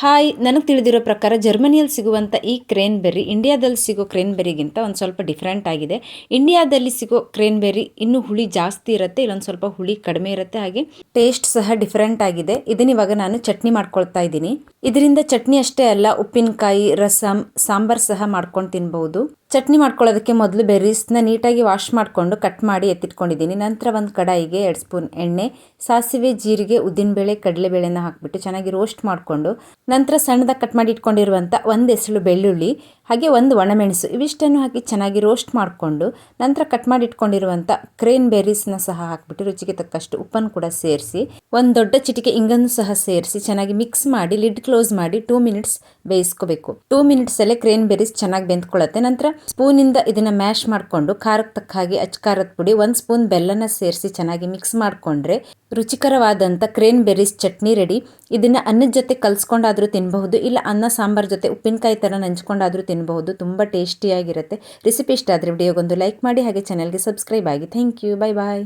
Hi, ನನಗೆ ತಿಳಿದಿರೋ ಪ್ರಕಾರ ಜರ್ಮನಿಯಲ್ಲಿ ಸಿಗುವಂಥ ಈ ಕ್ರೇನ್ಬೆರ್ರಿ ಇಂಡಿಯಾದಲ್ಲಿ ಸಿಗೋ ಕ್ರೇನ್ಬೆರ್ರಿಗಿಂತ ಒಂದು ಸ್ವಲ್ಪ ಡಿಫ್ರೆಂಟ್ ಆಗಿದೆ. ಇಂಡಿಯಾದಲ್ಲಿ ಸಿಗೋ ಕ್ರೇನ್ಬೆರ್ರಿ ಇನ್ನೂ ಹುಳಿ ಜಾಸ್ತಿ ಇರುತ್ತೆ, ಇಲ್ಲೊಂದು ಸ್ವಲ್ಪ ಹುಳಿ ಕಡಿಮೆ ಇರುತ್ತೆ, ಹಾಗೆ ಟೇಸ್ಟ್ ಸಹ ಡಿಫ್ರೆಂಟ್ ಆಗಿದೆ. ಇದನ್ನ ಇವಾಗ ನಾನು ಚಟ್ನಿ ಮಾಡ್ಕೊಳ್ತಾ ಇದ್ದೀನಿ. ಇದರಿಂದ ಚಟ್ನಿ ಅಷ್ಟೇ ಅಲ್ಲ, ಉಪ್ಪಿನಕಾಯಿ, ರಸಂ, ಸಾಂಬಾರ್ ಸಹ ಮಾಡ್ಕೊಂಡು ತಿನ್ಬಹುದು. ಚಟ್ನಿ ಮಾಡ್ಕೊಳ್ಳೋದಕ್ಕೆ ಮೊದಲು ಬೆರ್ರೀಸ್ನ ನೀಟಾಗಿ ವಾಶ್ ಮಾಡಿಕೊಂಡು ಕಟ್ ಮಾಡಿ ಎತ್ತಿಟ್ಕೊಂಡಿದ್ದೀನಿ. ನಂತರ ಒಂದು ಕಡಾಯಿಗೆ 2 ಸ್ಪೂನ್ ಎಣ್ಣೆ, ಸಾಸಿವೆ, ಜೀರಿಗೆ, ಉದ್ದಿನಬೇಳೆ, ಕಡಲೆಬೇಳೆನ ಹಾಕಿಬಿಟ್ಟು ಚೆನ್ನಾಗಿ ರೋಸ್ಟ್ ಮಾಡಿಕೊಂಡು ನಂತರ ಸಣ್ಣದಾಗಿ ಕಟ್ ಮಾಡಿ ಇಟ್ಕೊಂಡಿರುವಂಥ 1 ಎಸಳು ಬೆಳ್ಳುಳ್ಳಿ ಹಾಗೆ 1 ಒಣಮೆಣಸು ಇವಿಷ್ಟನ್ನು ಹಾಕಿ ಚೆನ್ನಾಗಿ ರೋಸ್ಟ್ ಮಾಡಿಕೊಂಡು ನಂತರ ಕಟ್ ಮಾಡಿ ಇಟ್ಕೊಂಡಿರುವಂಥ ಕ್ರೇನ್ಬೆರ್ರೀಸ್ನ ಸಹ ಹಾಕಿಬಿಟ್ಟು ರುಚಿಗೆ ತಕ್ಕಷ್ಟು ಉಪ್ಪನ್ನು ಕೂಡ ಸೇರಿಸಿ 1 ದೊಡ್ಡ ಚಿಟಿಕೆ ಇಂಗನ್ನು ಸಹ ಸೇರಿಸಿ ಚೆನ್ನಾಗಿ ಮಿಕ್ಸ್ ಮಾಡಿ ಲಿಡ್ ಕ್ಲೋಸ್ ಮಾಡಿ 2 ಮಿನಿಟ್ಸ್ ಬೇಯಿಸ್ಕೋಬೇಕು. 2 ಮಿನಿಟ್ಸಲ್ಲೇ ಕ್ರೇನ್ಬೆರ್ರೀಸ್ ಚೆನ್ನಾಗಿ ಬೆಂದ್ಕೊಳ್ಳುತ್ತೆ. ನಂತರ ಸ್ಪೂನಿಂದ ಇದನ್ನು ಮ್ಯಾಶ್ ಮಾಡಿಕೊಂಡು ಖಾರಕ್ಕೆ ತಕ್ಕ ಹಾಗೆ ಅಚ್ಕಾರದ ಪುಡಿ 1 ಸ್ಪೂನ್ ಬೆಲ್ಲನ ಸೇರಿಸಿ ಚೆನ್ನಾಗಿ ಮಿಕ್ಸ್ ಮಾಡಿಕೊಂಡ್ರೆ ರುಚಿಕರವಾದಂಥ ಕ್ರೇನ್ಬೆರ್ರೀಸ್ ಚಟ್ನಿ ರೆಡಿ. ಇದನ್ನು ಅನ್ನದ ಜೊತೆ ಕಲಿಸ್ಕೊಂಡಾದರೂ ತಿನ್ನಬಹುದು, ಇಲ್ಲ ಅನ್ನ ಸಾಂಬಾರ್ ಜೊತೆ ಉಪ್ಪಿನಕಾಯಿ ಥರ ನಂಚ್ಕೊಂಡಾದರೂ ತಿನ್ನಬಹುದು. ತುಂಬ ಟೇಸ್ಟಿಯಾಗಿರುತ್ತೆ. ರೆಸಿಪಿ ಇಷ್ಟ ಆದರೆ ವಿಡಿಯೋಗೊಂದು ಲೈಕ್ ಮಾಡಿ, ಹಾಗೆ ಚಾನಲ್ಗೆ ಸಬ್ಸ್ಕ್ರೈಬ್ ಆಗಿ. Thank you. Bye bye.